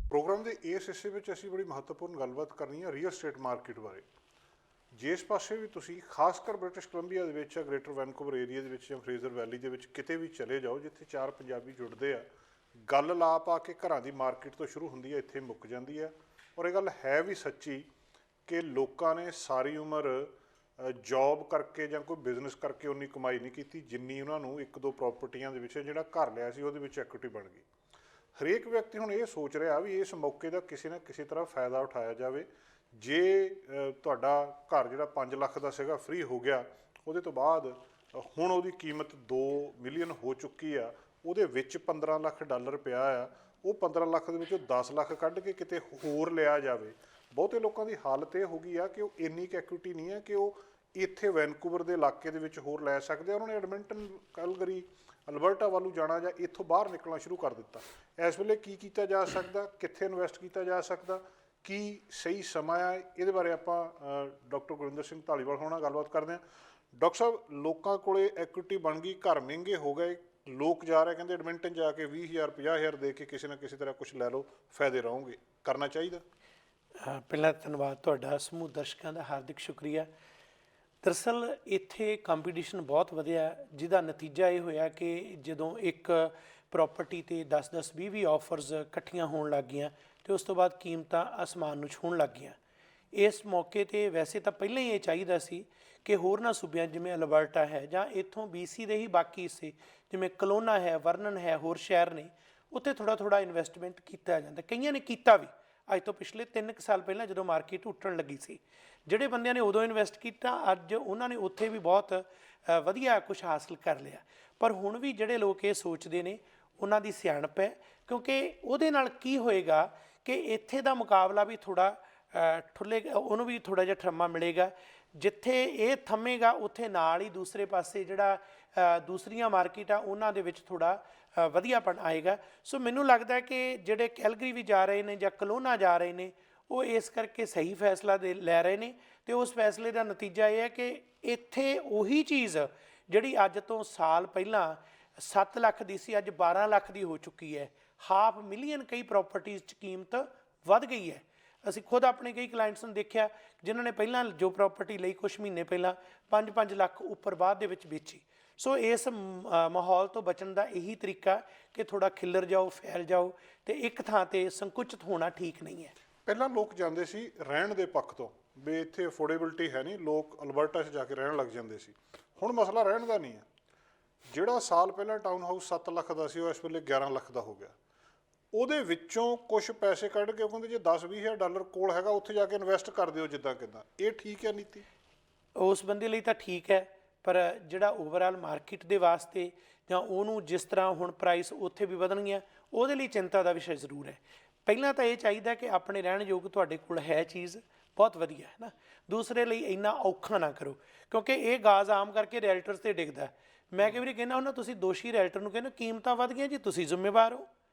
Programme ਦੇ ਇਸ ਹਿੱਸੇ ਵਿੱਚ ਅਸੀਂ ਬੜੀ ਮਹੱਤਵਪੂਰਨ ਗੱਲਬਾਤ ਕਰਨੀ ਹੈ ਰੀਅਲ ਸਟੇਟ ਮਾਰਕੀਟ ਬਾਰੇ। ਜਿਸ ਪਾਸੇ ਵੀ ਤੁਸੀਂ ਖਾਸ ਕਰ ਬ੍ਰਿਟਿਸ਼ ਕੋਲੰਬੀਆ ਦੇ ਵਿੱਚ ਜਾਂ ਗ੍ਰੇਟਰ ਵੈਨਕੂਵਰ ਏਰੀਆ ਦੇ ਵਿੱਚ ਜਾਂ ਫਰੇਜ਼ਰ ਵੈਲੀ ਦੇ ਵਿੱਚ ਕਿਤੇ ਵੀ ਚਲੇ ਜਾਓ ਜਿੱਥੇ ਚਾਰ ਪੰਜਾਬੀ ਜੁੜਦੇ ਆ, ਗੱਲ ਲਾ ਪਾ ਕੇ ਘਰਾਂ ਦੀ ਮਾਰਕੀਟ ਤੋਂ ਸ਼ੁਰੂ ਹੁੰਦੀ ਹੈ, ਇੱਥੇ ਮੁੱਕ ਜਾਂਦੀ ਹੈ। ਔਰ ਇਹ ਗੱਲ ਹੈ ਵੀ ਸੱਚੀ ਕਿ ਲੋਕਾਂ ਨੇ ਸਾਰੀ ਉਮਰ ਜੌਬ ਕਰਕੇ ਜਾਂ ਕੋਈ ਬਿਜ਼ਨਸ ਕਰਕੇ ਉਨੀ ਕਮਾਈ ਨਹੀਂ ਕੀਤੀ ਜਿੰਨੀ ਉਹਨਾਂ ਨੂੰ ਇੱਕ ਦੋ ਪ੍ਰੋਪਰਟੀਆਂ ਦੇ ਵਿੱਚ ਜਿਹੜਾ ਘਰ ਲਿਆ ਸੀ ਉਹਦੇ ਵਿੱਚ ਐਕੁਇਟੀ ਬਣ ਗਈ। ਹਰੇਕ ਵਿਅਕਤੀ ਹੁਣ ਇਹ ਸੋਚ ਰਿਹਾ ਵੀ ਇਸ ਮੌਕੇ ਦਾ ਕਿਸੇ ਨਾ ਕਿਸੇ ਤਰ੍ਹਾਂ ਫਾਇਦਾ ਉਠਾਇਆ ਜਾਵੇ। ਜੇ ਤੁਹਾਡਾ ਘਰ ਜਿਹੜਾ 5 ਲੱਖ ਦਾ ਸੀਗਾ ਫ੍ਰੀ ਹੋ ਗਿਆ, ਉਹਦੇ ਤੋਂ ਬਾਅਦ ਹੁਣ ਉਹਦੀ ਕੀਮਤ 2 ਮਿਲੀਅਨ ਹੋ ਚੁੱਕੀ ਆ, ਉਹਦੇ ਵਿੱਚ 15 ਲੱਖ ਡਾਲਰ ਪਿਆ ਆ, ਉਹ 15 ਲੱਖ ਦੇ ਵਿੱਚੋਂ 10 ਲੱਖ ਕੱਢ ਕੇ ਕਿਤੇ ਹੋਰ ਲਿਆ ਜਾਵੇ। ਬਹੁਤੇ ਲੋਕਾਂ ਦੀ ਹਾਲਤ ਇਹ ਹੋ ਗਈ ਆ ਕਿ ਉਹ ਇੰਨੀ ਕੁ ਐਕੁਇਟੀ ਨਹੀਂ ਹੈ ਕਿ ਉਹ ਇੱਥੇ ਵੈਨਕੂਵਰ ਦੇ ਇਲਾਕੇ ਦੇ ਵਿੱਚ ਹੋਰ ਲੈ ਸਕਦੇ ਆ। ਉਹਨਾਂ ਨੇ ਐਡਮਿੰਟਨ, ਕੈਲਗਰੀ, ਅਲਬਰਟਾ ਵੱਲੋਂ ਜਾਣਾ ਜਾਂ ਇੱਥੋਂ ਬਾਹਰ ਨਿਕਲਣਾ ਸ਼ੁਰੂ ਕਰ ਦਿੱਤਾ। ਇਸ ਵੇਲੇ ਕੀ ਕੀਤਾ ਜਾ ਸਕਦਾ, ਕਿੱਥੇ ਇਨਵੈਸਟ ਕੀਤਾ ਜਾ ਸਕਦਾ, ਕੀ ਸਹੀ ਸਮਾਂ ਆ, ਇਹਦੇ ਬਾਰੇ ਆਪਾਂ ਡਾਕਟਰ ਗੁਰਿੰਦਰ ਸਿੰਘ ਧਾਲੀਵਾਲ ਹੋਣਾ ਗੱਲਬਾਤ ਕਰਦੇ ਹਾਂ। ਡਾਕਟਰ ਸਾਹਿਬ, ਲੋਕਾਂ ਕੋਲੇ ਐਕੁਇਟੀ ਬਣ ਗਈ, ਘਰ ਮਹਿੰਗੇ ਹੋ ਗਏ, ਲੋਕ ਜਾ ਰਹੇ ਕਹਿੰਦੇ ਐਡਮਿੰਟਨ ਜਾ ਕੇ 20,000 50,000 ਦੇ ਕੇ ਕਿਸੇ ਨਾ ਕਿਸੇ ਤਰ੍ਹਾਂ ਕੁਛ ਲੈ ਲਓ, ਫਾਇਦੇ ਰਹੋਗੇ, ਕਰਨਾ ਚਾਹੀਦਾ? ਪਹਿਲਾਂ ਧੰਨਵਾਦ ਤੁਹਾਡਾ, ਸਮੂਹ ਦਰਸ਼ਕਾਂ ਦਾ ਹਾਰਦਿਕ ਸ਼ੁਕਰੀਆ। ਦਰਅਸਲ ਇੱਥੇ ਕੰਪੀਟੀਸ਼ਨ ਬਹੁਤ ਵਧਿਆ, ਜਿਹਦਾ ਨਤੀਜਾ ਇਹ ਹੋਇਆ ਕਿ ਜਦੋਂ ਇੱਕ ਪ੍ਰੋਪਰਟੀ 'ਤੇ 10-10 20-20 ਆਫਰਸ ਇਕੱਠੀਆਂ ਹੋਣ ਲੱਗ ਗਈਆਂ ਅਤੇ ਉਸ ਤੋਂ ਬਾਅਦ ਕੀਮਤਾਂ ਅਸਮਾਨ ਨੂੰ ਛੂਹਣ ਲੱਗ ਗਈਆਂ। ਇਸ ਮੌਕੇ 'ਤੇ ਵੈਸੇ ਤਾਂ ਪਹਿਲਾਂ ਹੀ ਇਹ ਚਾਹੀਦਾ ਸੀ ਕਿ ਹੋਰਨਾਂ ਸੂਬਿਆਂ ਜਿਵੇਂ ਅਲਬਰਟਾ ਹੈ ਜਾਂ ਇੱਥੋਂ BC ਦੇ ਹੀ ਬਾਕੀ ਹਿੱਸੇ ਜਿਵੇਂ ਕਲੋਨਾ ਹੈ, ਵਰਨਨ ਹੈ, ਹੋਰ ਸ਼ਹਿਰ ਨੇ, ਉੱਥੇ ਥੋੜ੍ਹਾ ਇਨਵੈਸਟਮੈਂਟ ਕੀਤਾ ਜਾਂਦਾ। ਕਈਆਂ ਨੇ ਕੀਤਾ ਵੀ। ਅੱਜ ਤੋਂ ਪਿਛਲੇ 3 ਸਾਲ ਪਹਿਲਾਂ ਜਦੋਂ ਮਾਰਕੀਟ ਉੱਠਣ ਲੱਗੀ ਸੀ, ਜਿਹੜੇ ਬੰਦਿਆਂ ਨੇ ਉਦੋਂ ਇਨਵੈਸਟ ਕੀਤਾ ਅੱਜ ਉਹਨਾਂ ਨੇ ਉੱਥੇ ਵੀ ਬਹੁਤ ਵਧੀਆ ਕੁਝ ਹਾਸਲ ਕਰ ਲਿਆ। ਪਰ ਹੁਣ ਵੀ ਜਿਹੜੇ ਲੋਕ ਇਹ ਸੋਚਦੇ ਨੇ ਉਹਨਾਂ ਦੀ ਸਿਆਣਪ ਹੈ, ਕਿਉਂਕਿ ਉਹਦੇ ਨਾਲ ਕੀ ਹੋਏਗਾ ਕਿ ਇੱਥੇ ਦਾ ਮੁਕਾਬਲਾ ਵੀ ਥੋੜ੍ਹਾ ਠੁੱਲੇਗਾ, ਉਹਨੂੰ ਵੀ ਥੋੜ੍ਹਾ ਜਿਹਾ ਠਰਮਾ ਮਿਲੇਗਾ। ਜਿੱਥੇ ਇਹ ਥੰਮੇਗਾ ਉੱਥੇ ਨਾਲ ਹੀ ਦੂਸਰੇ ਪਾਸੇ ਜਿਹੜਾ ਦੂਸਰੀਆਂ ਮਾਰਕੀਟ ਆ ਉਹਨਾਂ ਦੇ ਵਿੱਚ ਥੋੜ੍ਹਾ ਵਧੀਆਪਣ ਆਏਗਾ। ਸੋ ਮੈਨੂੰ ਲੱਗਦਾ ਕਿ ਜਿਹੜੇ ਕੈਲਗਰੀ ਵੀ ਜਾ ਰਹੇ ਨੇ ਜਾਂ ਕਲੋਨਾ ਜਾ ਰਹੇ ਨੇ ਉਹ ਇਸ ਕਰਕੇ ਸਹੀ ਫੈਸਲਾ ਲੈ ਰਹੇ ਨੇ ਅਤੇ ਉਸ ਫੈਸਲੇ ਦਾ ਨਤੀਜਾ ਇਹ ਹੈ ਕਿ ਇੱਥੇ ਉਹੀ ਚੀਜ਼ ਜਿਹੜੀ ਅੱਜ ਤੋਂ ਸਾਲ ਪਹਿਲਾਂ 7 ਲੱਖ ਦੀ ਸੀ ਅੱਜ 12 ਲੱਖ ਦੀ ਹੋ ਚੁੱਕੀ ਹੈ। 500,000 ਕਈ ਪ੍ਰੋਪਰਟੀਜ਼ 'ਚ ਕੀਮਤ ਵੱਧ ਗਈ ਹੈ। ਅਸੀਂ ਖੁਦ ਆਪਣੇ ਕਈ ਕਲਾਇੰਟਸ ਨੂੰ ਦੇਖਿਆ ਜਿਨ੍ਹਾਂ ਨੇ ਪਹਿਲਾਂ ਜੋ ਪ੍ਰੋਪਰਟੀ ਲਈ ਕੁਛ ਮਹੀਨੇ ਪਹਿਲਾਂ 5-5 ਲੱਖ ਉੱਪਰ ਬਾਅਦ ਦੇ ਵਿੱਚ ਵੇਚੀ। ਸੋ ਇਸ ਮਾਹੌਲ ਤੋਂ ਬਚਣ ਦਾ ਇਹੀ ਤਰੀਕਾ ਕਿ ਥੋੜ੍ਹਾ ਖਿੱਲਰ ਜਾਓ, ਫੈਲ ਜਾਓ ਅਤੇ ਇੱਕ ਥਾਂ 'ਤੇ ਸੰਕੁਚਿਤ ਹੋਣਾ ਠੀਕ ਨਹੀਂ ਹੈ। ਪਹਿਲਾਂ ਲੋਕ ਜਾਂਦੇ ਸੀ ਰਹਿਣ ਦੇ ਪੱਖ ਤੋਂ ਵੀ ਇੱਥੇ ਅਫੋਰਡੇਬਿਲਟੀ ਹੈ ਨਹੀਂ, ਲੋਕ ਅਲਬਰਟਾ 'ਚ ਜਾ ਕੇ ਰਹਿਣ ਲੱਗ ਜਾਂਦੇ ਸੀ। ਹੁਣ ਮਸਲਾ ਰਹਿਣ ਦਾ ਨਹੀਂ ਹੈ। ਜਿਹੜਾ ਸਾਲ ਪਹਿਲਾਂ ਟਾਊਨ ਹਾਊਸ 7 ਲੱਖ ਦਾ ਸੀ ਉਹ ਇਸ ਵੇਲੇ 11 ਲੱਖ ਦਾ ਹੋ ਗਿਆ। ਉਹਦੇ ਵਿੱਚੋਂ ਕੁਛ ਪੈਸੇ ਕੱਢ ਕੇ ਉਹ ਕਹਿੰਦੇ ਜੇ 10-20,000 ਡਾਲਰ ਕੋਲ ਹੈਗਾ ਉੱਥੇ ਜਾ ਕੇ ਇਨਵੈਸਟ ਕਰ ਦਿਓ ਜਿੱਦਾਂ ਕਿੱਦਾਂ। ਇਹ ਠੀਕ ਹੈ ਨੀਤੀ? ਉਸ ਬੰਦੇ ਲਈ ਤਾਂ ਠੀਕ ਹੈ, ਪਰ ਜਿਹੜਾ ਓਵਰਆਲ ਮਾਰਕੀਟ ਦੇ ਵਾਸਤੇ ਜਾਂ ਉਹਨੂੰ ਜਿਸ ਤਰ੍ਹਾਂ ਹੁਣ ਪ੍ਰਾਈਸ ਉੱਥੇ ਵੀ ਵਧਣਗੀਆਂ ਉਹਦੇ ਲਈ ਚਿੰਤਾ ਦਾ ਵਿਸ਼ਾ ਜ਼ਰੂਰ ਹੈ। ਪਹਿਲਾਂ ਤਾਂ ਇਹ ਚਾਹੀਦਾ ਕਿ ਆਪਣੇ ਰਹਿਣ ਯੋਗ ਤੁਹਾਡੇ ਕੋਲ ਹੈ ਚੀਜ਼ ਬਹੁਤ ਵਧੀਆ ਹੈ ਨਾ। ਦੂਸਰੇ ਲਈ ਇੰਨਾ ਔਖਾ ਨਾ ਕਰੋ, ਕਿਉਂਕਿ ਇਹ ਗਾਜ਼ ਆਮ ਕਰਕੇ ਰੈਲਟਰਸ 'ਤੇ ਡਿੱਗਦਾ। ਮੈਂ ਕਈ ਵਾਰੀ ਕਹਿੰਦਾ ਹੁੰਦਾ ਤੁਸੀਂ ਦੋਸ਼ੀ ਰੈਲਟਰ ਨੂੰ ਕਹਿੰਦੇ ਕੀਮਤਾਂ ਵੱਧ ਗਈਆਂ ਜੀ, ਤੁਸੀਂ ਜ਼ਿੰਮੇਵਾਰ ਹੋ,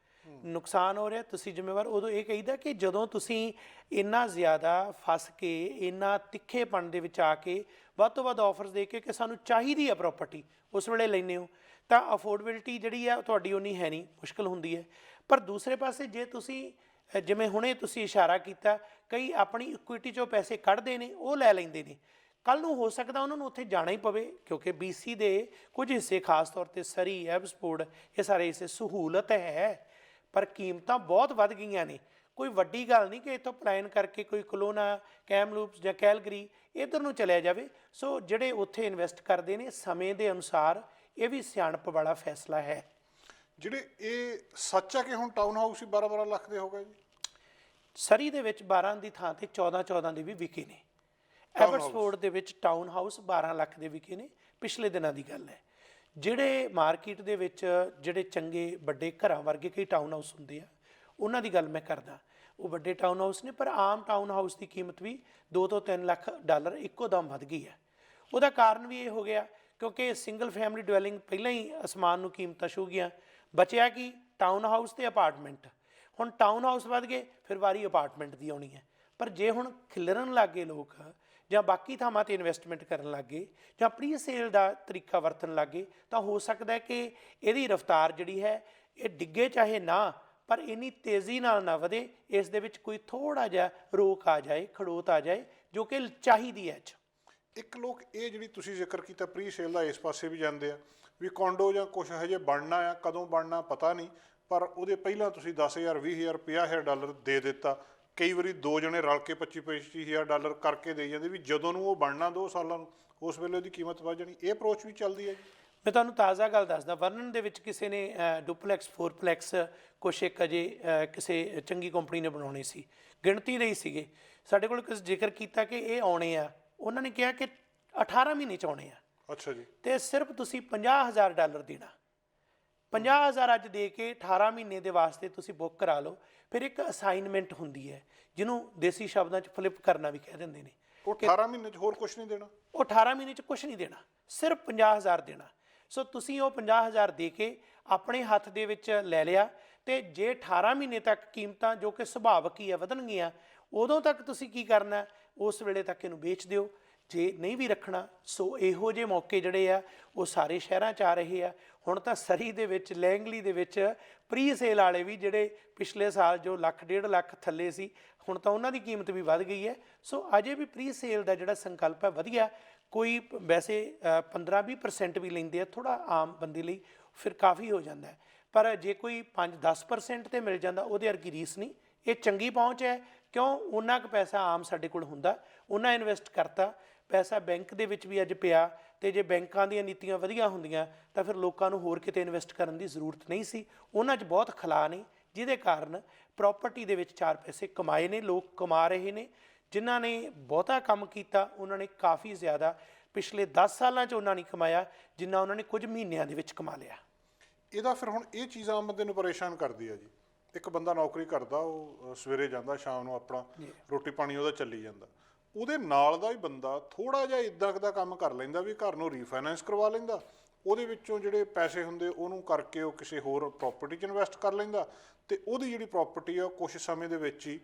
ਨੁਕਸਾਨ ਹੋ ਰਿਹਾ ਤੁਸੀਂ ਜ਼ਿੰਮੇਵਾਰ। ਉਦੋਂ ਇਹ ਕਹੀਦਾ ਕਿ ਜਦੋਂ ਤੁਸੀਂ ਇੰਨਾ ਜ਼ਿਆਦਾ ਫਸ ਕੇ ਇੰਨਾ ਤਿੱਖੇਪਣ ਦੇ ਵਿੱਚ ਆ ਕੇ ਵੱਧ ਤੋਂ ਵੱਧ ਆਫਰਸ ਦੇ ਕੇ ਕਿ ਸਾਨੂੰ ਚਾਹੀਦੀ ਆ ਪ੍ਰੋਪਰਟੀ ਉਸ ਵੇਲੇ ਲੈਂਦੇ ਹੋ ਤਾਂ ਅਫੋਰਡੇਬਿਲਟੀ ਜਿਹੜੀ ਆ ਤੁਹਾਡੀ ਉਨੀ ਹੈ ਨਹੀਂ, ਮੁਸ਼ਕਿਲ ਹੁੰਦੀ ਹੈ। ਪਰ ਦੂਸਰੇ ਪਾਸੇ ਜੇ ਤੁਸੀਂ ਜਿਵੇਂ ਹੁਣੇ ਤੁਸੀਂ ਇਸ਼ਾਰਾ ਕੀਤਾ, ਕਈ ਆਪਣੀ ਇਕੁਇਟੀ 'ਚੋਂ ਪੈਸੇ ਕੱਢਦੇ ਨੇ ਉਹ ਲੈ ਲੈਂਦੇ ਨੇ, ਕੱਲ੍ਹ ਨੂੰ ਹੋ ਸਕਦਾ ਉਹਨਾਂ ਨੂੰ ਉੱਥੇ ਜਾਣਾ ਹੀ ਪਵੇ ਕਿਉਂਕਿ BC ਦੇ ਕੁਝ ਹਿੱਸੇ ਖਾਸ ਤੌਰ 'ਤੇ ਸਰੀ, ਐਬਸਫੋਰਡ, ਇਹ ਸਾਰੇ ਹਿੱਸੇ ਸਹੂਲਤ ਹੈ ਪਰ ਕੀਮਤਾਂ ਬਹੁਤ ਵੱਧ ਗਈਆਂ ਨੇ। ਕੋਈ ਵੱਡੀ ਗੱਲ ਨਹੀਂ ਕਿ ਇੱਥੋਂ ਪਲਾਨ ਕਰਕੇ ਕੋਈ ਕਲੋਨਾ, ਕੈਮਲੂਪਸ ਜਾਂ ਕੈਲਗਰੀ ਇੱਧਰ ਨੂੰ ਚਲਿਆ ਜਾਵੇ। ਸੋ ਜਿਹੜੇ ਉੱਥੇ ਇਨਵੈਸਟ ਕਰਦੇ ਨੇ ਸਮੇਂ ਦੇ ਅਨੁਸਾਰ ਇਹ ਵੀ ਸਿਆਣਪ ਵਾਲਾ ਫੈਸਲਾ ਹੈ। ਜਿਹੜੇ ਇਹ ਸੱਚ ਆ ਕਿ ਹੁਣ ਟਾਊਨ ਹਾਊਸ ਹੀ 12-12 ਲੱਖ ਦੇ ਹੋ ਗਏ ਜੀ? ਸਰੀ ਦੇ ਵਿੱਚ 12 ਦੀ ਥਾਂ 'ਤੇ 14-14 ਦੇ ਵੀ ਵਿਕੇ ਨੇ। ਐਬਸਫੋਰਡ ਦੇ ਵਿੱਚ ਟਾਊਨ ਹਾਊਸ 12 ਲੱਖ ਦੇ ਵਿਕੇ ਨੇ, ਪਿਛਲੇ ਦਿਨਾਂ ਦੀ ਗੱਲ ਹੈ। ਜਿਹੜੇ ਮਾਰਕੀਟ ਦੇ ਵਿੱਚ ਜਿਹੜੇ ਚੰਗੇ ਵੱਡੇ ਘਰਾਂ ਵਰਗੇ ਕਈ ਟਾਊਨ ਹਾਊਸ ਹੁੰਦੇ ਆ ਉਹਨਾਂ ਦੀ ਗੱਲ ਮੈਂ ਕਰਦਾ, ਉਹ ਵੱਡੇ ਟਾਊਨ ਹਾਊਸ ਨੇ, ਪਰ ਆਮ ਟਾਊਨ ਹਾਊਸ ਦੀ ਕੀਮਤ ਵੀ 2 ਤੋਂ 3 ਲੱਖ ਡਾਲਰ ਇੱਕੋ ਦਮ ਵੱਧ ਗਈ ਹੈ। ਉਹਦਾ ਕਾਰਨ ਵੀ ਇਹ ਹੋ ਗਿਆ ਕਿਉਂਕਿ ਸਿੰਗਲ ਫੈਮਿਲੀ ਡਵੈਲਿੰਗ ਪਹਿਲਾਂ ਹੀ ਅਸਮਾਨ ਨੂੰ ਕੀਮਤਾਂ ਛੂਹ ਗਈਆਂ, ਬਚਿਆ ਕੀ ਟਾਊਨ ਹਾਊਸ ਅਤੇ ਅਪਾਰਟਮੈਂਟ। ਹੁਣ ਟਾਊਨ ਹਾਊਸ ਵੱਧ ਗਏ ਫਿਰ ਵਾਰੀ ਅਪਾਰਟਮੈਂਟ ਦੀ ਆਉਣੀ ਹੈ। ਪਰ ਜੇ ਹੁਣ ਖਿਲਰਨ ਲੱਗ ਗਏ ਲੋਕ ਜਾਂ ਬਾਕੀ ਥਾਵਾਂ 'ਤੇ ਇਨਵੈਸਟਮੈਂਟ ਕਰਨ ਲੱਗ ਗਏ ਜਾਂ ਪ੍ਰੀ ਸੇਲ ਦਾ ਤਰੀਕਾ ਵਰਤਣ ਲੱਗ ਗਏ ਤਾਂ ਹੋ ਸਕਦਾ ਕਿ ਇਹਦੀ ਰਫ਼ਤਾਰ ਜਿਹੜੀ ਹੈ ਇਹ ਡਿੱਗੇ ਚਾਹੇ ਨਾ, ਪਰ ਇੰਨੀ ਤੇਜ਼ੀ ਨਾਲ ਨਾ ਵਧੇ, ਇਸ ਦੇ ਵਿੱਚ ਕੋਈ ਥੋੜ੍ਹਾ ਜਿਹਾ ਰੋਕ ਆ ਜਾਏ, ਖੜੋਤ ਆ ਜਾਏ, ਜੋ ਕਿ ਚਾਹੀਦੀ ਹੈ। ਇੱਕ ਲੋਕ ਇਹ ਜਿਹੜੀ ਤੁਸੀਂ ਜ਼ਿਕਰ ਕੀਤਾ ਪ੍ਰੀ ਸੇਲ ਦਾ, ਇਸ ਪਾਸੇ ਵੀ ਜਾਂਦੇ ਆ ਵੀ ਕੋਂਡੋ ਜਾਂ ਕੁਛ ਹਜੇ ਬਣਨਾ ਆ, ਕਦੋਂ ਬਣਨਾ ਪਤਾ ਨਹੀਂ, ਪਰ ਉਹਦੇ ਪਹਿਲਾਂ ਤੁਸੀਂ 10,000 20,000 50,000 ਡਾਲਰ ਦੇ ਦਿੱਤਾ। ਕਈ ਵਾਰੀ ਦੋ ਜਣੇ ਰਲ ਕੇ 25,000 ਡਾਲਰ ਕਰਕੇ ਦੇ ਜਾਂਦੇ ਵੀ ਜਦੋਂ ਨੂੰ ਉਹ ਬਣਨਾ 2 ਸਾਲਾਂ ਨੂੰ, ਉਸ ਵੇਲੇ ਉਹਦੀ ਕੀਮਤ ਵੱਧ ਜਾਣੀ। ਇਹ ਅਪਰੋਚ ਵੀ ਚੱਲਦੀ ਹੈ ਜੀ। ਮੈਂ ਤੁਹਾਨੂੰ ਤਾਜ਼ਾ ਗੱਲ ਦੱਸਦਾ, ਵਰਨਨ ਦੇ ਵਿੱਚ ਕਿਸੇ ਨੇ ਡੁਪਲੈਕਸ 4ਪਲੈਕਸ ਕੁਛ ਇੱਕ ਅਜੇ ਕਿਸੇ ਚੰਗੀ ਕੰਪਨੀ ਨੇ ਬਣਾਉਣੇ ਸੀ, ਗਿਣਤੀ ਲਈ ਸੀਗੇ। ਸਾਡੇ ਕੋਲ ਕਿਸੇ ਜ਼ਿਕਰ ਕੀਤਾ ਕਿ ਇਹ ਆਉਣੇ ਆ, ਉਹਨਾਂ ਨੇ ਕਿਹਾ ਕਿ 18 ਮਹੀਨੇ 'ਚ ਆਉਣੇ ਆ। ਅੱਛਾ ਜੀ। ਅਤੇ ਸਿਰਫ ਤੁਸੀਂ 50,000 ਡਾਲਰ ਦੇਣਾ, 50,000 ਅੱਜ ਦੇ ਕੇ 18 ਮਹੀਨੇ ਦੇ ਵਾਸਤੇ ਤੁਸੀਂ ਬੁੱਕ ਕਰਾ ਲਓ। ਫਿਰ ਇੱਕ ਅਸਾਈਨਮੈਂਟ ਹੁੰਦੀ ਹੈ, ਜਿਹਨੂੰ ਦੇਸੀ ਸ਼ਬਦਾਂ 'ਚ ਫਲਿੱਪ ਕਰਨਾ ਵੀ ਕਹਿ ਦਿੰਦੇ ਨੇ। ਉਹ 18 ਮਹੀਨੇ 'ਚ ਹੋਰ ਕੁਛ ਨਹੀਂ ਦੇਣਾ? ਉਹ 18 ਮਹੀਨੇ 'ਚ ਕੁਛ ਨਹੀਂ ਦੇਣਾ, ਸਿਰਫ 50,000 ਦੇਣਾ। ਸੋ ਤੁਸੀਂ ਉਹ 50,000 ਦੇ ਕੇ ਆਪਣੇ ਹੱਥ ਦੇ ਵਿੱਚ ਲੈ ਲਿਆ, ਅਤੇ ਜੇ 18 ਮਹੀਨੇ ਤੱਕ ਕੀਮਤਾਂ ਜੋ ਕਿ ਸੁਭਾਵਿਕ ਹੀ ਆ ਵਧਣਗੀਆਂ, ਉਦੋਂ ਤੱਕ ਤੁਸੀਂ ਕੀ ਕਰਨਾ, ਉਸ ਵੇਲੇ ਤੱਕ ਇਹਨੂੰ ਵੇਚ ਦਿਓ। ਜੇ ਨਹੀਂ ਵੀ ਰੱਖਣਾ, ਸੋ ਇਹੋ ਜਿਹੇ ਮੌਕੇ ਜਿਹੜੇ ਆ ਉਹ ਸਾਰੇ ਸ਼ਹਿਰਾਂ 'ਚ ਆ ਰਹੇ ਆ। ਹੁਣ ਤਾਂ ਸਰੀ ਦੇ ਵਿੱਚ, ਲੈਂਗਲੀ ਦੇ ਵਿੱਚ ਪ੍ਰੀ ਸੇਲ ਵਾਲੇ ਵੀ ਜਿਹੜੇ ਪਿਛਲੇ ਸਾਲ ਜੋ ਲੱਖ 1.5 ਲੱਖ ਥੱਲੇ ਸੀ, ਹੁਣ ਤਾਂ ਉਹਨਾਂ ਦੀ ਕੀਮਤ ਵੀ ਵੱਧ ਗਈ ਹੈ। ਸੋ ਅਜੇ ਵੀ ਪ੍ਰੀ ਸੇਲ ਦਾ ਜਿਹੜਾ ਸੰਕਲਪ ਹੈ ਵਧੀਆ। ਕੋਈ ਵੈਸੇ 15-20% ਵੀ ਲੈਂਦੇ ਆ, ਥੋੜ੍ਹਾ ਆਮ ਬੰਦੇ ਲਈ ਫਿਰ ਕਾਫੀ ਹੋ ਜਾਂਦਾ ਹੈ। ਪਰ ਜੇ ਕੋਈ 5-10% 'ਤੇ ਮਿਲ ਜਾਂਦਾ, ਉਹਦੇ ਵਰਗੀ ਰੀਸ ਨਹੀਂ। ਇਹ ਚੰਗੀ ਪਹੁੰਚ ਹੈ, ਕਿਉਂ? ਉਹਨਾਂ ਕੁ ਪੈਸਾ ਆਮ ਸਾਡੇ ਕੋਲ ਹੁੰਦਾ, ਉਹਨਾਂ ਇਨਵੈਸਟ ਕਰਤਾ ਪੈਸਾ ਬੈਂਕ ਦੇ ਵਿੱਚ ਵੀ ਅੱਜ ਪਿਆ। ਅਤੇ ਜੇ ਬੈਂਕਾਂ ਦੀਆਂ ਨੀਤੀਆਂ ਵਧੀਆ ਹੁੰਦੀਆਂ ਤਾਂ ਫਿਰ ਲੋਕਾਂ ਨੂੰ ਹੋਰ ਕਿਤੇ ਇਨਵੈਸਟ ਕਰਨ ਦੀ ਜ਼ਰੂਰਤ ਨਹੀਂ ਸੀ। ਉਹਨਾਂ 'ਚ ਬਹੁਤ ਖਲਾ ਨੇ, ਜਿਹਦੇ ਕਾਰਨ ਪ੍ਰੋਪਰਟੀ ਦੇ ਵਿੱਚ 4 ਪੈਸੇ ਕਮਾਏ ਨੇ, ਲੋਕ ਕਮਾ ਰਹੇ ਨੇ। ਜਿਨ੍ਹਾਂ ਨੇ ਬਹੁਤਾ ਕੰਮ ਕੀਤਾ ਉਹਨਾਂ ਨੇ ਕਾਫੀ ਜ਼ਿਆਦਾ ਪਿਛਲੇ 10 ਸਾਲਾਂ 'ਚ ਉਹਨਾਂ ਨਹੀਂ ਕਮਾਇਆ ਜਿੰਨਾ ਉਹਨਾਂ ਨੇ ਕੁਝ ਮਹੀਨਿਆਂ ਦੇ ਵਿੱਚ ਕਮਾ ਲਿਆ। ਇਹਦਾ ਫਿਰ ਹੁਣ ਇਹ ਚੀਜ਼ ਆਮ ਬੰਦੇ ਨੂੰ ਪਰੇਸ਼ਾਨ ਕਰਦੀ ਹੈ ਜੀ। ਇੱਕ ਬੰਦਾ ਨੌਕਰੀ ਕਰਦਾ, ਉਹ ਸਵੇਰੇ ਜਾਂਦਾ, ਸ਼ਾਮ ਨੂੰ ਆਪਣਾ ਰੋਟੀ ਪਾਣੀ ਉਹਦਾ ਚੱਲੀ ਜਾਂਦਾ। ਉਹਦੇ ਨਾਲ ਦਾ ਹੀ ਬੰਦਾ ਥੋੜ੍ਹਾ ਜਿਹਾ ਇੱਦਾਂ ਦਾ ਕੰਮ ਕਰ ਲੈਂਦਾ ਵੀ ਘਰ ਨੂੰ ਰੀਫਾਈਨੈਂਸ ਕਰਵਾ ਲੈਂਦਾ, ਉਹਦੇ ਵਿੱਚੋਂ ਜਿਹੜੇ ਪੈਸੇ ਹੁੰਦੇ ਉਹਨੂੰ ਕਰਕੇ ਉਹ ਕਿਸੇ ਹੋਰ ਪ੍ਰੋਪਰਟੀ 'ਚ ਇਨਵੈਸਟ ਕਰ ਲੈਂਦਾ, ਅਤੇ ਉਹਦੀ ਜਿਹੜੀ ਪ੍ਰੋਪਰਟੀ ਆ ਕੁਛ ਸਮੇਂ ਦੇ ਵਿੱਚ ਹੀ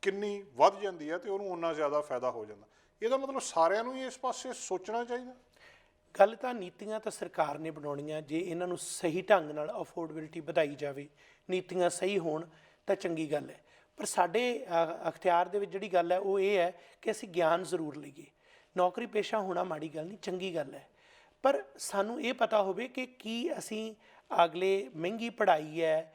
ਕਿੰਨੀ ਵੱਧ ਜਾਂਦੀ ਹੈ ਅਤੇ ਉਹਨੂੰ ਓਨਾ ਜ਼ਿਆਦਾ ਫਾਇਦਾ ਹੋ ਜਾਂਦਾ। ਇਹਦਾ ਮਤਲਬ ਸਾਰਿਆਂ ਨੂੰ ਹੀ ਇਸ ਪਾਸੇ ਸੋਚਣਾ ਚਾਹੀਦਾ। ਗੱਲ ਤਾਂ ਨੀਤੀਆਂ ਤਾਂ ਸਰਕਾਰ ਨੇ ਬਣਾਉਣੀਆਂ, ਜੇ ਇਹਨਾਂ ਨੂੰ ਸਹੀ ਢੰਗ ਨਾਲ ਅਫੋਰਡੇਬਿਲਿਟੀ ਵਧਾਈ ਜਾਵੇ, ਨੀਤੀਆਂ ਸਹੀ ਹੋਣ ਤਾਂ ਚੰਗੀ ਗੱਲ ਹੈ। ਪਰ ਸਾਡੇ ਅਖਤਿਆਰ ਦੇ ਵਿੱਚ ਜਿਹੜੀ ਗੱਲ ਹੈ ਉਹ ਇਹ ਹੈ ਕਿ ਅਸੀਂ ਗਿਆਨ ਜ਼ਰੂਰ ਲਈਏ। ਨੌਕਰੀ ਪੇਸ਼ਾ ਹੋਣਾ ਮਾੜੀ ਗੱਲ ਨਹੀਂ, ਚੰਗੀ ਗੱਲ ਹੈ, ਪਰ ਸਾਨੂੰ ਇਹ ਪਤਾ ਹੋਵੇ ਕਿ ਕੀ ਅਸੀਂ ਅਗਲੇ ਮਹਿੰਗੀ ਪੜ੍ਹਾਈ ਹੈ,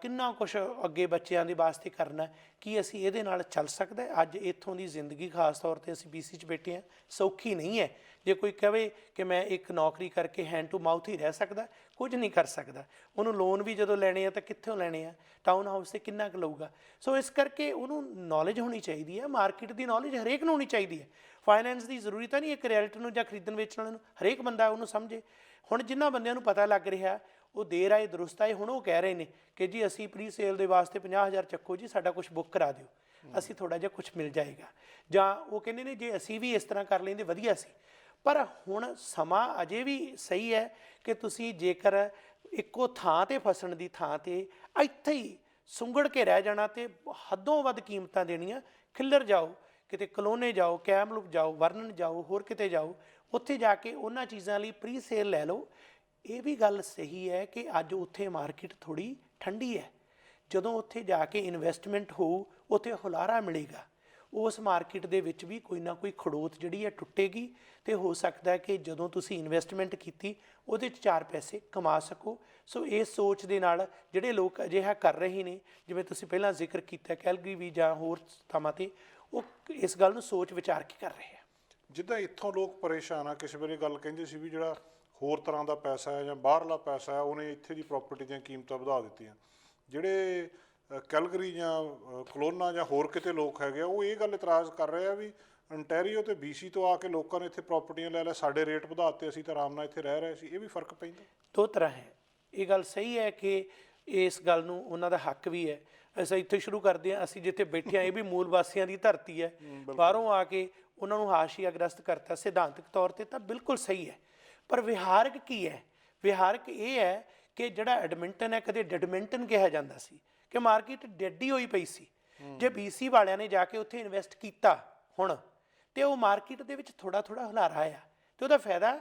ਕਿੰਨਾ ਕੁਛ ਅੱਗੇ ਬੱਚਿਆਂ ਦੇ ਵਾਸਤੇ ਕਰਨਾ, ਕੀ ਅਸੀਂ ਇਹਦੇ ਨਾਲ ਚੱਲ ਸਕਦਾ। ਅੱਜ ਇੱਥੋਂ ਦੀ ਜ਼ਿੰਦਗੀ, ਖਾਸ ਤੌਰ 'ਤੇ ਅਸੀਂ BC 'ਚ ਬੈਠੇ ਹਾਂ, ਸੌਖੀ ਨਹੀਂ ਹੈ। ਜੇ ਕੋਈ ਕਹੇ ਕਿ ਮੈਂ ਇੱਕ ਨੌਕਰੀ ਕਰਕੇ ਹੈਂਡ ਟੂ ਮਾਊਥ ਹੀ ਰਹਿ ਸਕਦਾ, ਕੁਝ ਨਹੀਂ ਕਰ ਸਕਦਾ। ਉਹਨੂੰ ਲੋਨ ਵੀ ਜਦੋਂ ਲੈਣੇ ਆ ਤਾਂ ਕਿੱਥੋਂ ਲੈਣੇ ਆ, ਟਾਊਨ ਹਾਊਸ 'ਤੇ ਕਿੰਨਾ ਕੁ ਲਊਗਾ। ਸੋ ਇਸ ਕਰਕੇ ਉਹਨੂੰ ਨੌਲੇਜ ਹੋਣੀ ਚਾਹੀਦੀ ਹੈ, ਮਾਰਕੀਟ ਦੀ ਨੌਲੇਜ ਹਰੇਕ ਨੂੰ ਹੋਣੀ ਚਾਹੀਦੀ ਹੈ। ਫਾਈਨੈਂਸ ਦੀ ਜ਼ਰੂਰੀ ਤਾਂ ਨਹੀਂ ਇੱਕ ਰੀਅਲਟਰ ਨੂੰ ਜਾਂ ਖਰੀਦਣ ਵੇਚਣ ਵਾਲੇ ਨੂੰ, ਹਰੇਕ ਬੰਦਾ ਉਹਨੂੰ ਸਮਝੇ। ਹੁਣ ਜਿਨ੍ਹਾਂ ਬੰਦਿਆਂ ਨੂੰ ਪਤਾ ਲੱਗ ਰਿਹਾ ਉਹ ਦੇਰ ਆਏ ਦਰੁਸਤ ਆਏ, ਹੁਣ ਉਹ ਕਹਿ ਰਹੇ ਨੇ ਕਿ ਜੀ ਅਸੀਂ ਪ੍ਰੀ ਸੇਲ ਦੇ ਵਾਸਤੇ 50,000 ਚੱਕੋ ਜੀ, ਸਾਡਾ ਕੁਛ ਬੁੱਕ ਕਰਾ ਦਿਓ, ਅਸੀਂ ਥੋੜ੍ਹਾ ਜਿਹਾ ਕੁਛ ਮਿਲ ਜਾਏਗਾ। ਜਾਂ ਉਹ ਕਹਿੰਦੇ ਨੇ ਜੇ ਅਸੀਂ ਵੀ ਇਸ ਤਰ੍ਹਾਂ ਕਰ ਲੈਂਦੇ ਵਧੀਆ ਸੀ। ਪਰ ਹੁਣ ਸਮਾਂ ਅਜੇ ਵੀ ਸਹੀ ਹੈ ਕਿ ਤੁਸੀਂ ਜੇਕਰ ਇੱਕੋ ਥਾਂ 'ਤੇ ਫਸਣ ਦੀ ਥਾਂ 'ਤੇ ਇੱਥੇ ਹੀ ਸੁੰਗੜ ਕੇ ਰਹਿ ਜਾਣਾ ਅਤੇ ਹੱਦੋਂ ਵੱਧ ਕੀਮਤਾਂ ਦੇਣੀਆਂ, ਖਿੱਲਰ ਜਾਓ, ਕਿਤੇ ਕਲੋਨੇ ਜਾਓ, ਕੈਮਲੂਪ ਜਾਓ, ਵਰਨਨ ਜਾਓ, ਹੋਰ ਕਿਤੇ ਜਾਓ, ਉੱਥੇ ਜਾ ਕੇ ਉਹਨਾਂ ਚੀਜ਼ਾਂ ਲਈ ਪ੍ਰੀ ਸੇਲ ਲੈ ਲਓ। ਇਹ ਵੀ ਗੱਲ ਸਹੀ ਹੈ ਕਿ ਅੱਜ ਉੱਥੇ ਮਾਰਕੀਟ ਥੋੜ੍ਹੀ ਠੰਡੀ ਹੈ। ਜਦੋਂ ਉੱਥੇ ਜਾ ਕੇ ਇਨਵੈਸਟਮੈਂਟ ਹੋਊ, ਉੱਥੇ ਹੁਲਾਰਾ ਮਿਲੇਗਾ। ਉਸ ਮਾਰਕੀਟ ਦੇ ਵਿੱਚ ਵੀ ਕੋਈ ਨਾ ਕੋਈ ਖੜੋਤ ਜਿਹੜੀ ਹੈ ਟੁੱਟੇਗੀ, ਅਤੇ ਹੋ ਸਕਦਾ ਹੈ ਕਿ ਜਦੋਂ ਤੁਸੀਂ ਇਨਵੈਸਟਮੈਂਟ ਕੀਤੀ ਉਹਦੇ 'ਚ 4 ਪੈਸੇ ਕਮਾ ਸਕੋ। ਸੋ ਇਸ ਸੋਚ ਦੇ ਨਾਲ ਜਿਹੜੇ ਲੋਕ ਅਜਿਹਾ ਕਰ ਰਹੇ ਨੇ, ਜਿਵੇਂ ਤੁਸੀਂ ਪਹਿਲਾਂ ਜ਼ਿਕਰ ਕੀਤਾ ਕੈਲਗਰੀ ਵੀ ਜਾਂ ਹੋਰ ਥਾਵਾਂ 'ਤੇ, ਉਹ ਇਸ ਗੱਲ ਨੂੰ ਸੋਚ ਵਿਚਾਰ ਕੇ ਕਰ ਰਹੇ ਆ। ਜਿੱਦਾਂ ਇੱਥੋਂ ਲੋਕ ਪਰੇਸ਼ਾਨ ਆ, ਕਿਸੇ ਵੇਲੇ ਗੱਲ ਕਹਿੰਦੇ ਸੀ ਵੀ ਜਿਹੜਾ ਹੋਰ ਤਰ੍ਹਾਂ ਦਾ ਪੈਸਾ ਹੈ ਜਾਂ ਬਾਹਰਲਾ ਪੈਸਾ ਹੈ ਉਹਨੇ ਇੱਥੇ ਦੀ ਪ੍ਰੋਪਰਟੀ ਦੀਆਂ ਕੀਮਤਾਂ ਵਧਾ ਦਿੱਤੀਆਂ। ਜਿਹੜੇ ਕੈਲਗਰੀ ਜਾਂ ਕਲੋਨਾ ਜਾਂ ਹੋਰ ਕਿਤੇ ਲੋਕ ਹੈਗੇ ਆ, ਉਹ ਇਹ ਗੱਲ ਇਤਰਾਜ਼ ਕਰ ਰਹੇ ਆ ਵੀ ਅੰਟੈਰੀਓ ਅਤੇ BC ਤੋਂ ਆ ਕੇ ਲੋਕਾਂ ਨੇ ਇੱਥੇ ਪ੍ਰੋਪਰਟੀਆਂ ਲੈ ਲਿਆ, ਸਾਡੇ ਰੇਟ ਵਧਾ ਦਿੱਤੇ, ਅਸੀਂ ਤਾਂ ਆਰਾਮ ਨਾਲ ਇੱਥੇ ਰਹਿ ਰਹੇ ਸੀ। ਇਹ ਵੀ ਫਰਕ ਪੈਂਦਾ। 2 ਤਰ੍ਹਾਂ ਹੈ। ਇਹ ਗੱਲ ਸਹੀ ਹੈ ਕਿ ਇਸ ਗੱਲ ਨੂੰ ਉਹਨਾਂ ਦਾ ਹੱਕ ਵੀ ਹੈ। ਅਸੀਂ ਇੱਥੇ ਸ਼ੁਰੂ ਕਰਦੇ ਹਾਂ, ਅਸੀਂ ਜਿੱਥੇ ਬੈਠੇ ਹਾਂ ਇਹ ਵੀ ਮੂਲ ਵਾਸੀਆਂ ਦੀ ਧਰਤੀ ਹੈ। ਬਾਹਰੋਂ ਆ ਕੇ ਉਹਨਾਂ ਨੂੰ ਹਾਸ਼ੀਆਗ੍ਰਸਤ ਕਰਤਾ ਸਿਧਾਂਤਕ ਤੌਰ 'ਤੇ ਤਾਂ ਬਿਲਕੁਲ ਸਹੀ ਹੈ। ਪਰ ਵਿਹਾਰਕ ਕੀ ਹੈ? ਵਿਹਾਰਕ ਇਹ ਹੈ ਕਿ ਜਿਹੜਾ ਐਡਮਿੰਟਨ ਹੈ, ਕਦੇ ਡੈਡਮਿੰਟਨ ਕਿਹਾ ਜਾਂਦਾ ਸੀ ਕਿ ਮਾਰਕੀਟ ਡੈਡੀ ਹੋਈ ਪਈ ਸੀ। ਜੇ BC ਵਾਲਿਆਂ ਨੇ ਜਾ ਕੇ ਉੱਥੇ ਇਨਵੈਸਟ ਕੀਤਾ ਹੁਣ, ਅਤੇ ਉਹ ਮਾਰਕੀਟ ਦੇ ਵਿੱਚ ਥੋੜ੍ਹਾ ਹੁਲਾਰਾ ਆਇਆ, ਅਤੇ ਉਹਦਾ ਫਾਇਦਾ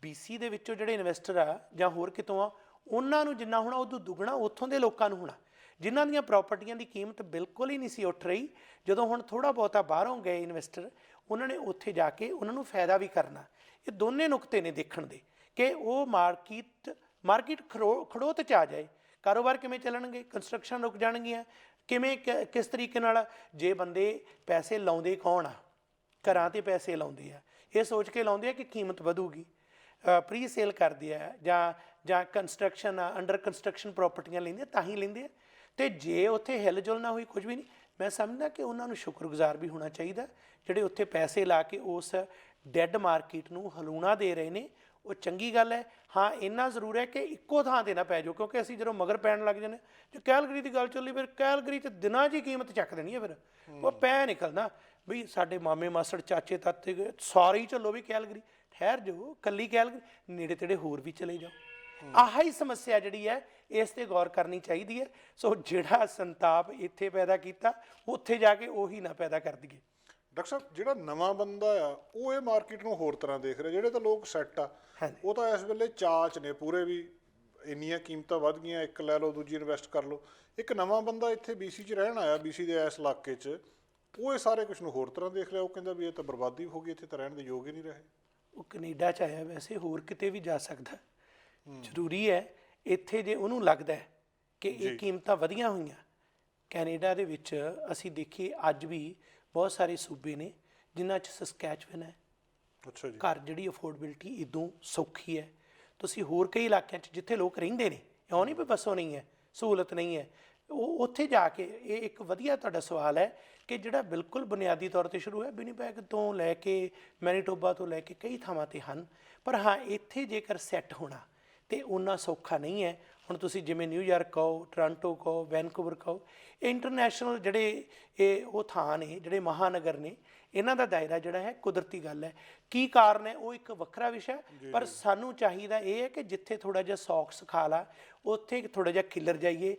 BC ਦੇ ਵਿੱਚੋਂ ਜਿਹੜੇ ਇਨਵੈਸਟਰ ਆ ਜਾਂ ਹੋਰ ਕਿਤੋਂ ਆ, ਉਹਨਾਂ ਨੂੰ ਜਿੰਨਾ ਹੋਣਾ ਉਦੋਂ ਦੁੱਗਣਾ ਉੱਥੋਂ ਦੇ ਲੋਕਾਂ ਨੂੰ ਹੋਣਾ। ਜਿਨ੍ਹਾਂ ਦੀਆਂ ਪ੍ਰਾਪਰਟੀਆਂ ਦੀ ਕੀਮਤ ਬਿਲਕੁਲ ਹੀ ਨਹੀਂ ਸੀ ਉੱਠ ਰਹੀ, ਜਦੋਂ ਹੁਣ ਥੋੜ੍ਹਾ ਬਹੁਤਾ ਬਾਹਰੋਂ ਗਏ ਇਨਵੈਸਟਰ, ਉਹਨਾਂ ਨੇ ਉੱਥੇ ਜਾ ਕੇ ਉਹਨਾਂ ਨੂੰ ਫਾਇਦਾ ਵੀ ਕਰਨਾ। ਇਹ ਦੋਨੇ ਨੁਕਤੇ ਨੇ ਦੇਖਣ ਦੇ ਕਿ ਉਹ ਮਾਰਕੀਟ ਖੜੋਤ 'ਚ ਆ ਜਾਏ, ਕਾਰੋਬਾਰ ਕਿਵੇਂ ਚੱਲਣਗੇ, ਕੰਸਟਰਕਸ਼ਨ ਰੁਕ ਜਾਣਗੀਆਂ ਕਿਵੇਂ, ਕਿਸ ਤਰੀਕੇ ਨਾਲ। ਜੇ ਬੰਦੇ ਪੈਸੇ ਲਾਉਂਦੇ ਕੌਣ ਆ, ਘਰਾਂ 'ਤੇ ਪੈਸੇ ਲਾਉਂਦੇ ਆ, ਇਹ ਸੋਚ ਕੇ ਲਾਉਂਦੇ ਆ ਕਿ ਕੀਮਤ ਵਧੂਗੀ, ਪ੍ਰੀ ਸੇਲ ਕਰਦੇ ਆ ਜਾਂ ਕੰਸਟਰਕਸ਼ਨ ਅੰਡਰ ਕੰਸਟਰਕਸ਼ਨ ਪ੍ਰਾਪਰਟੀਆਂ ਲੈਂਦੇ ਤਾਂ ਹੀ ਲੈਂਦੇ ਆ। ਅਤੇ ਜੇ ਉੱਥੇ ਹਿਲ ਜੁਲ ਨਾ ਹੋਈ, ਕੁਝ ਵੀ ਨਹੀਂ, ਮੈਂ ਸਮਝਦਾ ਕਿ ਉਹਨਾਂ ਨੂੰ ਸ਼ੁਕਰਗੁਜ਼ਾਰ ਵੀ ਹੋਣਾ ਚਾਹੀਦਾ ਜਿਹੜੇ ਉੱਥੇ ਪੈਸੇ ਲਾ ਕੇ ਉਸ ਡੈੱਡ ਮਾਰਕੀਟ ਨੂੰ ਹਲੂਣਾ ਦੇ ਰਹੇ ਨੇ। ਉਹ ਚੰਗੀ ਗੱਲ ਹੈ। ਹਾਂ, ਇੰਨਾ ਜ਼ਰੂਰ ਹੈ ਕਿ ਇੱਕੋ ਥਾਂ 'ਤੇ ਨਾ ਪੈ ਜਾਓ, ਕਿਉਂਕਿ ਅਸੀਂ ਜਦੋਂ ਮਗਰ ਪੈਣ ਲੱਗ ਜਾਂਦੇ, ਜੇ ਕੈਲਗਰੀ ਦੀ ਗੱਲ ਚੱਲੀ, ਫਿਰ ਕੈਲਗਰੀ 'ਚ ਦਿਨਾਂ 'ਚ ਹੀ ਕੀਮਤ ਚੱਕ ਦੇਣੀ ਹੈ, ਫਿਰ ਉਹ ਪੈ ਨਿਕਲਣਾ ਬਈ ਸਾਡੇ ਮਾਮੇ ਮਾਸੜ ਚਾਚੇ ਤਾਤੇ ਗਏ ਸਾਰੇ ਹੀ ਚੱਲੋ ਵੀ ਕੈਲਗਰੀ, ਠਹਿਰ ਜਾਓ, ਕੱਲੀ ਕੈਲਗਰੀ, ਨੇੜੇ ਤੇੜੇ ਹੋਰ ਵੀ ਚਲੇ ਜਾਓ। ਆਹ ਹੀ ਸਮੱਸਿਆ ਜਿਹੜੀ ਹੈ, ਇਸ 'ਤੇ ਗੌਰ ਕਰਨੀ ਚਾਹੀਦੀ ਹੈ। ਸੋ ਜਿਹੜਾ ਸੰਤਾਪ ਇੱਥੇ ਪੈਦਾ ਕੀਤਾ, ਉੱਥੇ ਜਾ ਕੇ ਉਹੀ ਨਾ ਪੈਦਾ ਕਰ ਦਈਏ। ਡਾਕਟਰ ਸਾਹਿਬ, ਜਿਹੜਾ ਨਵਾਂ ਬੰਦਾ ਆ ਉਹ ਇਹ ਮਾਰਕੀਟ ਨੂੰ ਹੋਰ ਤਰ੍ਹਾਂ ਦੇਖ ਰਿਹਾ, ਜਿਹੜੇ ਤਾਂ ਲੋਕ ਸੈੱਟ ਆ ਉਹ ਤਾਂ ਇਸ ਵੇਲੇ ਚਾਚ ਨੇ ਪੂਰੇ ਵੀ ਇੰਨੀਆਂ ਕੀਮਤਾਂ ਵੱਧ ਗਈਆਂ, ਇੱਕ ਲੈ ਲਓ ਦੂਜੀ ਇਨਵੈਸਟ ਕਰ ਲਓ। ਇੱਕ ਨਵਾਂ ਬੰਦਾ ਇੱਥੇ BC 'ਚ ਰਹਿਣ ਆਇਆ, BC ਦੇ ਇਸ ਇਲਾਕੇ 'ਚ, ਉਹ ਇਹ ਸਾਰੇ ਕੁਛ ਨੂੰ ਹੋਰ ਤਰ੍ਹਾਂ ਦੇਖ ਲਿਆ। ਉਹ ਕਹਿੰਦਾ ਵੀ ਇਹ ਤਾਂ ਬਰਬਾਦੀ ਹੋ ਗਈ, ਇੱਥੇ ਤਾਂ ਰਹਿਣ ਦੇ ਯੋਗ ਹੀ ਨਹੀਂ ਰਹੇ। ਉਹ ਕੈਨੇਡਾ 'ਚ ਆਇਆ, ਵੈਸੇ ਹੋਰ ਕਿਤੇ ਵੀ ਜਾ ਸਕਦਾ। ਜ਼ਰੂਰੀ ਹੈ ਇੱਥੇ ਜੇ ਉਹਨੂੰ ਲੱਗਦਾ ਕਿ ਇਹ ਕੀਮਤਾਂ ਵਧੀਆਂ ਹੋਈਆਂ। ਕੈਨੇਡਾ ਦੇ ਵਿੱਚ ਅਸੀਂ ਦੇਖੀਏ ਅੱਜ ਵੀ ਬਹੁਤ ਸਾਰੇ ਸੂਬੇ ਨੇ ਜਿਨ੍ਹਾਂ 'ਚ ਸਸਕੈਚਵਨ ਹੈ। ਅੱਛਾ ਜੀ। ਘਰ ਜਿਹੜੀ ਅਫੋਰਡੇਬਿਲਟੀ ਇਦੋਂ ਸੌਖੀ ਹੈ। ਤੁਸੀਂ ਹੋਰ ਕਈ ਇਲਾਕਿਆਂ 'ਚ ਜਿੱਥੇ ਲੋਕ ਰਹਿੰਦੇ ਨੇ, ਇਉਂ ਨਹੀਂ ਵੀ ਬੱਸੋਂ ਨਹੀਂ ਹੈ, ਸਹੂਲਤ ਨਹੀਂ ਹੈ, ਉਹ ਉੱਥੇ ਜਾ ਕੇ, ਇਹ ਇੱਕ ਵਧੀਆ ਤੁਹਾਡਾ ਸਵਾਲ ਹੈ ਕਿ ਜਿਹੜਾ ਬਿਲਕੁਲ ਬੁਨਿਆਦੀ ਤੌਰ 'ਤੇ ਸ਼ੁਰੂ ਹੈ, ਵਿਨੀਪੈਗ ਤੋਂ ਲੈ ਕੇ ਮੈਨੀਟੋਬਾ ਤੋਂ ਲੈ ਕੇ ਕਈ ਥਾਵਾਂ 'ਤੇ ਹਨ। ਪਰ ਹਾਂ, ਇੱਥੇ ਜੇਕਰ ਸੈੱਟ ਹੋਣਾ ਤੇ ਓਨਾ ਸੌਖਾ ਨਹੀਂ ਹੈ। ਹੁਣ ਤੁਸੀਂ ਜਿਵੇਂ ਨਿਊਯਾਰਕ ਕਹੋ, ਟੋਰਾਂਟੋ ਕਹੋ, ਵੈਨਕੂਵਰ ਕਹੋ, ਇਹ ਇੰਟਰਨੈਸ਼ਨਲ ਜਿਹੜੇ ਇਹ ਉਹ ਥਾਂ ਨੇ, ਜਿਹੜੇ ਮਹਾਨਗਰ ਨੇ, ਇਹਨਾਂ ਦਾ ਦਾਇਰਾ ਜਿਹੜਾ ਹੈ ਕੁਦਰਤੀ ਗੱਲ ਹੈ। ਕੀ ਕਾਰਨ ਹੈ ਉਹ ਇੱਕ ਵੱਖਰਾ ਵਿਸ਼ਾ, ਪਰ ਸਾਨੂੰ ਚਾਹੀਦਾ ਇਹ ਹੈ ਕਿ ਜਿੱਥੇ ਥੋੜ੍ਹਾ ਜਿਹਾ ਸੌਖ ਸਿਖਾਲਾ, ਉੱਥੇ ਥੋੜ੍ਹਾ ਜਿਹਾ ਖਿੱਲਰ ਜਾਈਏ।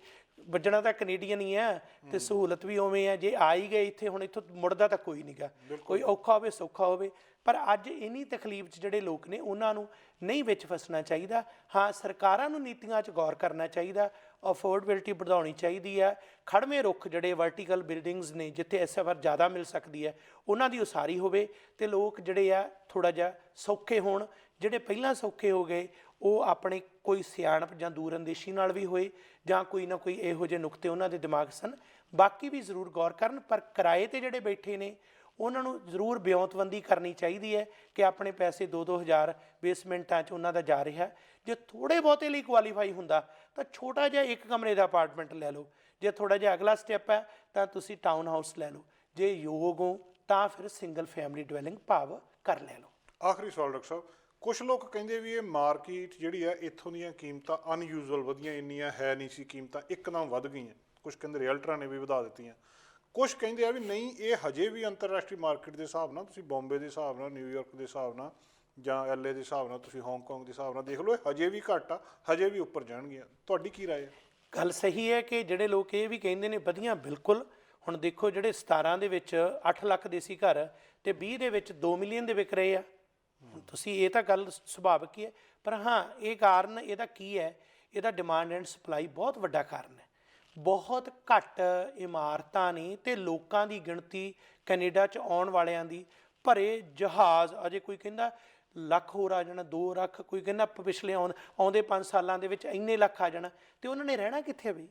ਵੱਜਣਾ ਤਾਂ ਕੈਨੇਡੀਅਨ ਹੀ ਆ ਤੇ ਸਹੂਲਤ ਵੀ ਉਵੇਂ ਆ। ਜੇ ਆ ਹੀ ਗਏ ਇੱਥੇ, ਹੁਣ ਇੱਥੋਂ ਮੁੜਦਾ ਤਾਂ ਕੋਈ ਨਹੀਂਗਾ, ਕੋਈ ਔਖਾ ਹੋਵੇ ਸੌਖਾ ਹੋਵੇ। ਪਰ ਅੱਜ ਇੰਨੀ ਤਕਲੀਫ 'ਚ ਜਿਹੜੇ ਲੋਕ ਨੇ ਉਹਨਾਂ ਨੂੰ ਨਹੀਂ ਵਿੱਚ ਫਸਣਾ ਚਾਹੀਦਾ। ਹਾਂ, ਸਰਕਾਰਾਂ ਨੂੰ ਨੀਤੀਆਂ 'ਚ ਗੌਰ ਕਰਨਾ ਚਾਹੀਦਾ, ਅਫੋਰਡੇਬਿਲਟੀ ਵਧਾਉਣੀ ਚਾਹੀਦੀ ਹੈ। ਖੜਵੇਂ ਰੁੱਖ ਜਿਹੜੇ ਵਰਟੀਕਲ ਬਿਲਡਿੰਗਸ ਨੇ, ਜਿੱਥੇ SFR ਜ਼ਿਆਦਾ ਮਿਲ ਸਕਦੀ ਹੈ, ਉਹਨਾਂ ਦੀ ਉਸਾਰੀ ਹੋਵੇ ਅਤੇ ਲੋਕ ਜਿਹੜੇ ਆ ਥੋੜ੍ਹਾ ਜਿਹਾ ਸੌਖੇ ਹੋਣ। ਜਿਹੜੇ ਪਹਿਲਾਂ ਸੌਖੇ ਹੋ ਗਏ ਉਹ ਆਪਣੇ ਕੋਈ ਸਿਆਣਪ ਜਾਂ ਦੂਰ ਅੰਦੇਸ਼ੀ ਨਾਲ ਵੀ ਹੋਏ, ਜਾਂ ਕੋਈ ਨਾ ਕੋਈ ਇਹੋ ਜਿਹੇ ਨੁਕਤੇ ਉਹਨਾਂ ਦੇ ਦਿਮਾਗ ਸਨ। ਬਾਕੀ ਵੀ ਜ਼ਰੂਰ ਗੌਰ ਕਰਨ, ਪਰ ਕਿਰਾਏ 'ਤੇ ਜਿਹੜੇ ਬੈਠੇ ਨੇ ਉਹਨਾਂ ਨੂੰ ਜ਼ਰੂਰ ਵਿਉਂਤਬੰਦੀ ਕਰਨੀ ਚਾਹੀਦੀ ਹੈ ਕਿ ਆਪਣੇ ਪੈਸੇ 2-2 ਹਜ਼ਾਰ ਬੇਸਮੈਂਟਾਂ 'ਚ ਉਹਨਾਂ ਦਾ ਜਾ ਰਿਹਾ। ਜੇ ਥੋੜ੍ਹੇ ਬਹੁਤੇ ਲਈ ਕੁਆਲੀਫਾਈ ਹੁੰਦਾ ਤਾਂ ਛੋਟਾ ਜਿਹਾ ਇੱਕ ਕਮਰੇ ਦਾ ਅਪਾਰਟਮੈਂਟ ਲੈ ਲਓ। ਜੇ ਥੋੜ੍ਹਾ ਜਿਹਾ ਅਗਲਾ ਸਟੈਪ ਹੈ ਤਾਂ ਤੁਸੀਂ ਟਾਊਨ ਹਾਊਸ ਲੈ ਲਓ। ਜੇ ਯੋਗ ਹੋ ਤਾਂ ਫਿਰ ਸਿੰਗਲ ਫੈਮਿਲੀ ਡਵੈਲਿੰਗ ਭਾਵ ਘਰ ਲੈ ਲਓ। ਆਖਰੀ ਸਵਾਲ ਡਾਕਟਰ ਸਾਹਿਬ, ਕੁਛ ਲੋਕ ਕਹਿੰਦੇ ਵੀ ਇਹ ਮਾਰਕੀਟ ਜਿਹੜੀ ਆ ਇੱਥੋਂ ਦੀਆਂ ਕੀਮਤਾਂ ਅਨਯੂਜ਼ੁਅਲ ਵਧੀਆਂ, ਇੰਨੀਆਂ ਹੈ ਨਹੀਂ ਸੀ ਕੀਮਤਾਂ, ਇੱਕਦਮ ਵੱਧ ਗਈਆਂ। ਕੁਛ ਕਹਿੰਦੇ ਰੀਅਲਟਰਾਂ ਨੇ ਵੀ ਵਧਾ ਦਿੱਤੀਆਂ, ਕੁਛ ਕਹਿੰਦੇ ਆ ਵੀ ਨਹੀਂ, ਇਹ ਹਜੇ ਵੀ ਅੰਤਰਰਾਸ਼ਟਰੀ ਮਾਰਕੀਟ ਦੇ ਹਿਸਾਬ ਨਾਲ, ਤੁਸੀਂ ਬੰਬੇ ਦੇ ਹਿਸਾਬ ਨਾਲ, ਨਿਊਯਾਰਕ ਦੇ ਹਿਸਾਬ ਨਾਲ, ਜਾਂ LA ਦੇ ਹਿਸਾਬ ਨਾਲ, ਤੁਸੀਂ ਹਾਂਗਕਾਂਗ ਦੇ ਹਿਸਾਬ ਨਾਲ ਦੇਖ ਲਓ, ਇਹ ਹਜੇ ਵੀ ਘੱਟ ਆ, ਹਜੇ ਵੀ ਉੱਪਰ ਜਾਣਗੀਆਂ। ਤੁਹਾਡੀ ਕੀ ਰਾਏ ਹੈ? ਗੱਲ ਸਹੀ ਹੈ ਕਿ ਜਿਹੜੇ ਲੋਕ ਇਹ ਵੀ ਕਹਿੰਦੇ ਨੇ ਵਧੀਆਂ, ਬਿਲਕੁਲ। ਹੁਣ ਦੇਖੋ, ਜਿਹੜੇ 17 ਦੇ ਵਿੱਚ 8 ਲੱਖ ਦੇਸੀ ਘਰ ਅਤੇ 20 ਦੇ ਵਿੱਚ 2 ਮਿਲੀਅਨ ਦੇ ਵਿਕ ਰਹੇ ਆ। ਤੁਸੀਂ ਇਹ ਤਾਂ ਗੱਲ ਸੁਭਾਵਿਕ ਹੀ ਹੈ, ਪਰ ਹਾਂ, ਇਹ ਕਾਰਨ ਇਹਦਾ ਕੀ ਹੈ? ਇਹਦਾ ਡਿਮਾਂਡ ਐਂਡ ਸਪਲਾਈ ਬਹੁਤ ਵੱਡਾ ਕਾਰਨ ਹੈ। ਬਹੁਤ ਘੱਟ ਇਮਾਰਤਾਂ ਨੇ ਅਤੇ ਲੋਕਾਂ ਦੀ ਗਿਣਤੀ ਕੈਨੇਡਾ 'ਚ ਆਉਣ ਵਾਲਿਆਂ ਦੀ, ਭਰੇ ਜਹਾਜ਼, ਅਜੇ ਕੋਈ ਕਹਿੰਦਾ ਲੱਖ ਹੋਰ ਆ ਜਾਣਾ, 2 ਲੱਖ, ਕੋਈ ਕਹਿੰਦਾ ਪਿਛਲੇ ਆਉਂਦੇ 5 ਸਾਲਾਂ ਦੇ ਵਿੱਚ ਇੰਨੇ ਲੱਖ ਆ ਜਾਣਾ। ਅਤੇ ਉਹਨਾਂ ਨੇ ਰਹਿਣਾ ਕਿੱਥੇ ਬਈ?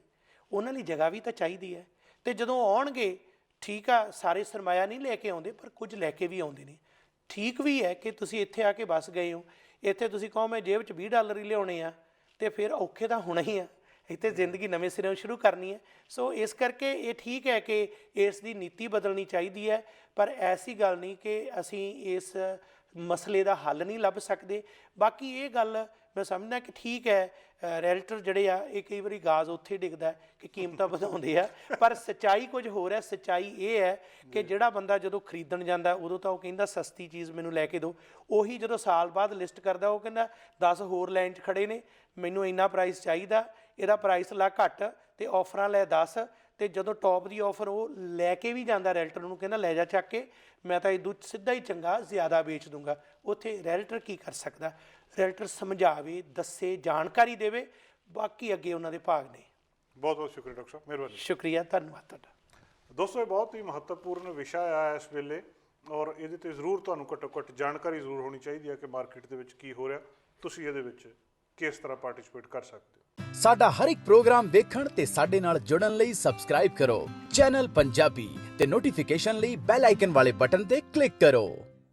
ਉਹਨਾਂ ਲਈ ਜਗ੍ਹਾ ਵੀ ਤਾਂ ਚਾਹੀਦੀ ਹੈ। ਅਤੇ ਜਦੋਂ ਆਉਣਗੇ, ਠੀਕ ਆ, ਸਾਰੇ ਸਰਮਾਇਆ ਨਹੀਂ ਲੈ ਕੇ ਆਉਂਦੇ, ਪਰ ਕੁਝ ਲੈ ਕੇ ਵੀ ਆਉਂਦੇ ਨੇ। ਠੀਕ ਵੀ ਹੈ ਕਿ ਤੁਸੀਂ ਇੱਥੇ ਆ ਕੇ ਵੱਸ ਗਏ ਹੋ, ਇੱਥੇ ਤੁਸੀਂ ਕਹੋ ਮੈਂ ਜੇਬ 'ਚ $20 ਹੀ ਲਿਆਉਣੇ ਆ, ਅਤੇ ਫਿਰ ਔਖੇ ਤਾਂ ਹੋਣਾ ਹੀ ਆ। ਇੱਥੇ ਜ਼ਿੰਦਗੀ ਨਵੇਂ ਸਿਰਿਓਂ ਸ਼ੁਰੂ ਕਰਨੀ ਹੈ। ਸੋ ਇਸ ਕਰਕੇ ਇਹ ਠੀਕ ਹੈ ਕਿ ਇਸ ਦੀ ਨੀਤੀ ਬਦਲਣੀ ਚਾਹੀਦੀ ਹੈ, ਪਰ ਐਸੀ ਗੱਲ ਨਹੀਂ ਕਿ ਅਸੀਂ ਇਸ ਮਸਲੇ ਦਾ ਹੱਲ ਨਹੀਂ ਲੱਭ ਸਕਦੇ। ਬਾਕੀ ਇਹ ਗੱਲ ਮੈਂ ਸਮਝਦਾ ਕਿ ਠੀਕ ਹੈ, ਰੈਲਟਰ ਜਿਹੜੇ ਆ ਇਹ ਕਈ ਵਾਰੀ ਗਾਜ਼ ਉੱਥੇ ਡਿੱਗਦਾ ਕਿ ਕੀਮਤਾਂ ਵਧਾਉਂਦੇ ਆ, ਪਰ ਸੱਚਾਈ ਕੁਝ ਹੋਰ ਹੈ। ਸੱਚਾਈ ਇਹ ਹੈ ਕਿ ਜਿਹੜਾ ਬੰਦਾ ਜਦੋਂ ਖਰੀਦਣ ਜਾਂਦਾ ਉਦੋਂ ਤਾਂ ਉਹ ਕਹਿੰਦਾ ਸਸਤੀ ਚੀਜ਼ ਮੈਨੂੰ ਲੈ ਕੇ ਦਿਓ, ਉਹੀ ਜਦੋਂ ਸਾਲ ਬਾਅਦ ਲਿਸਟ ਕਰਦਾ ਉਹ ਕਹਿੰਦਾ 10 ਹੋਰ ਲਾਈਨ 'ਚ ਖੜ੍ਹੇ ਨੇ, ਮੈਨੂੰ ਇੰਨਾ ਪ੍ਰਾਈਸ ਚਾਹੀਦਾ, ਇਹਦਾ ਪ੍ਰਾਈਸ ਲਾ ਘੱਟ ਅਤੇ ਆਫਰਾਂ ਲੈ 10। ਅਤੇ ਜਦੋਂ ਟੌਪ ਦੀ ਆਫਰ ਉਹ ਲੈ ਕੇ ਵੀ ਜਾਂਦਾ ਰੈਲਟਰ ਨੂੰ, ਕਹਿੰਦਾ ਲੈ ਜਾ ਚੱਕ ਕੇ, ਮੈਂ ਤਾਂ ਇਦੋਂ ਸਿੱਧਾ ਹੀ ਚੰਗਾ ਜ਼ਿਆਦਾ ਵੇਚ ਦੂੰਗਾ। ਉੱਥੇ ਰੈਲਟਰ ਕੀ ਕਰ ਸਕਦਾ? ਰੈਲਟਰ ਸਮਝਾਵੇ, ਦੱਸੇ, ਜਾਣਕਾਰੀ ਦੇਵੇ, ਬਾਕੀ ਅੱਗੇ ਉਹਨਾਂ ਦੇ ਭਾਗ ਨੇ। ਬਹੁਤ ਬਹੁਤ ਸ਼ੁਕਰੀਆ ਡਾਕਟਰ ਸਾਹਿਬ, ਮਿਹਰਬਾਨੀ। ਸ਼ੁਕਰੀਆ, ਧੰਨਵਾਦ ਤੁਹਾਡਾ। ਦੋਸਤੋ, ਇਹ ਬਹੁਤ ਹੀ ਮਹੱਤਵਪੂਰਨ ਵਿਸ਼ਾ ਆ ਇਸ ਵੇਲੇ, ਔਰ ਇਹਦੇ ਤੇ ਜ਼ਰੂਰ ਤੁਹਾਨੂੰ ਘੱਟੋ ਘੱਟ ਜਾਣਕਾਰੀ ਜ਼ਰੂਰ ਹੋਣੀ ਚਾਹੀਦੀ ਹੈ ਕਿ ਮਾਰਕੀਟ ਦੇ ਵਿੱਚ ਕੀ ਹੋ ਰਿਹਾ, ਤੁਸੀਂ ਇਹਦੇ ਵਿੱਚ ਕਿਸ ਤਰ੍ਹਾਂ ਪਾਰਟਿਸਿਪੇਟ ਕਰ ਸਕਦੇ ਹੋ। ਸਾਡਾ ਹਰ ਇੱਕ ਪ੍ਰੋਗਰਾਮ ਵੇਖਣ ਤੇ ਸਾਡੇ ਨਾਲ ਜੁੜਨ ਲਈ ਸਬਸਕ੍ਰਾਈਬ ਕਰੋ ਚੈਨਲ ਪੰਜਾਬੀ ਤੇ ਨੋਟੀਫਿਕੇਸ਼ਨ ਲਈ ਬੈਲ ਆਈਕਨ ਵਾਲੇ ਬਟਨ ਤੇ ਕਲਿੱਕ ਕਰੋ।